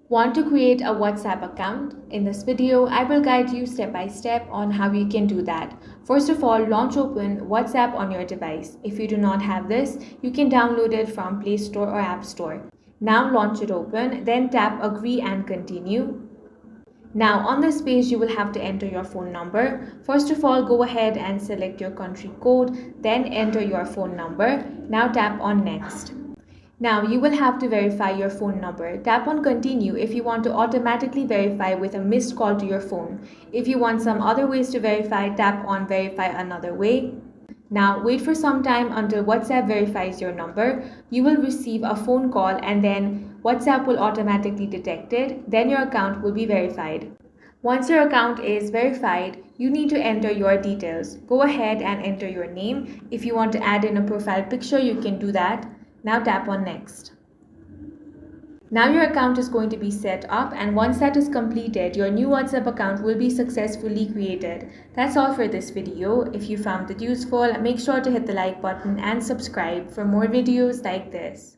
Want to create a WhatsApp account? In this video, I will guide you step by step on how you can do that. First of all, launch open WhatsApp on your device. If you do not have this, you can download it from Play Store or App Store. Now launch it open, then tap agree and continue. Now on this page, you will have to enter your phone number. First of all, go ahead and select your country code, then enter your phone number. Now tap on next. Now you will have to verify your phone number. Tap on continue if you want to automatically verify with a missed call to your phone. If you want some other ways to verify, tap on verify another way. Now wait for some time until WhatsApp verifies your number. You will receive a phone call and then WhatsApp will automatically detect it. Then your account will be verified. Once your account is verified, you need to enter your details. Go ahead and enter your name. If you want to add in a profile picture, you can do that. Now tap on next. Now your account is going to be set up, and once that is completed, your new WhatsApp account will be successfully created. That's all for this video. If you found it useful, make sure to hit the like button and subscribe for more videos like this.